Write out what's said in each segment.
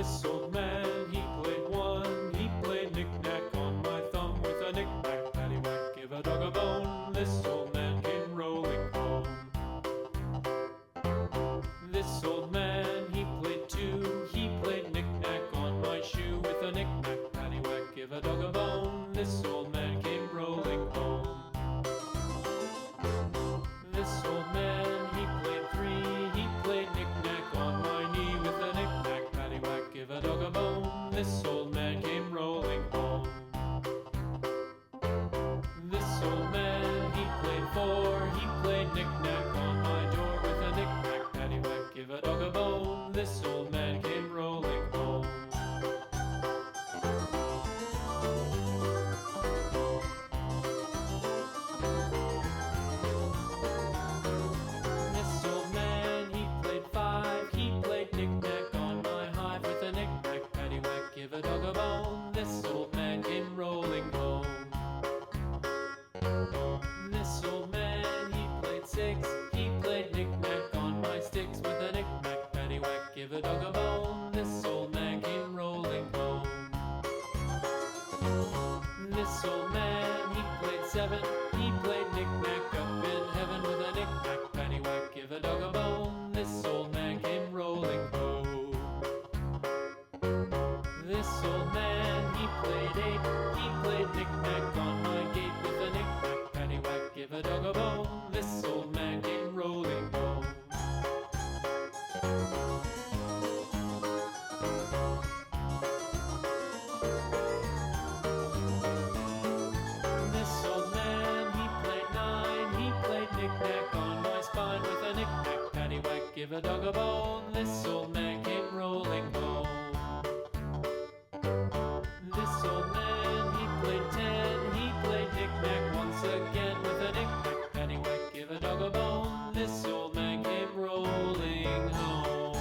This old man, he played one. He played knick-knack on my thumb with a knick-knack, paddywhack, give a dog a bone. This old man came rolling home. This old man, he played two. He played knick-knack on my shoe with a knick-knack, paddywhack, give a dog a bone. This old man came rolling home. This old man, he played three. He played knick-knack on my knee with a knick-knack, paddywhack, give a dog a bone. This old man came rolling home. This old man, he played four. He played knick-knack on my door with a knick-knack, paddywhack, give a dog a bone. This old man came rolling home. This old man, he played five. He played knick-knack on my hive with a knick-knack, paddywhack, give a dog a bone. This old man came rolling home. This old man, he played six. He played knick-knack on my sticks with a knick-knack, paddywhack, give a dog a bone. This old man came rolling home. This old man, he played seven. He played knick-knack up in heaven with a knick-knack, paddywhack, give a dog a bone. This old man came rolling home. This old man, he played eight. He played knick-knack on my gate with a knick-knack, paddywhack, give a dog a bone. This old man came rolling home. This old man, he played nine. He played knick-knack on my spine with a knick-knack, paddywhack, give a dog a bone. This old man came rolling home. This old man, he played ten. He played knick-knack once again with a knick-knack, paddywhack, give a dog a bone. This old man came rolling home.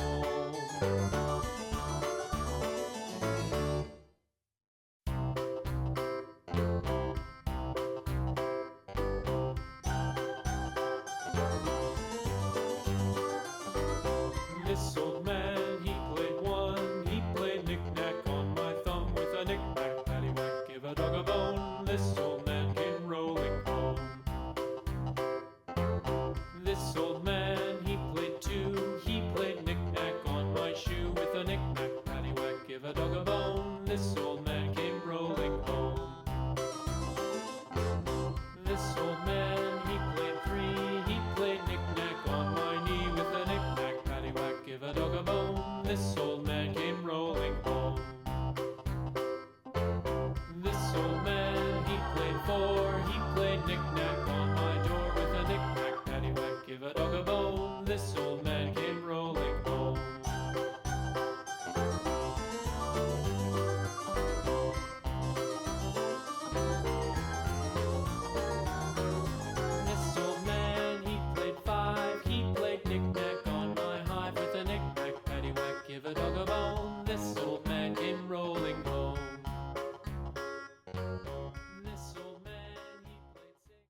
This old man, he played one. He played knick-knack on my thumb with a knick-knack, paddywhack, give a dog a bone. This old man came rolling home. This old man, he played two. He played knick-knack on my shoe with a knick-knack, paddywhack, give a dog a bone. This old man came rolling home. This old man, he played three. He played knick-knack on my knee with a knick-knack, paddywhack, give a dog a bone. This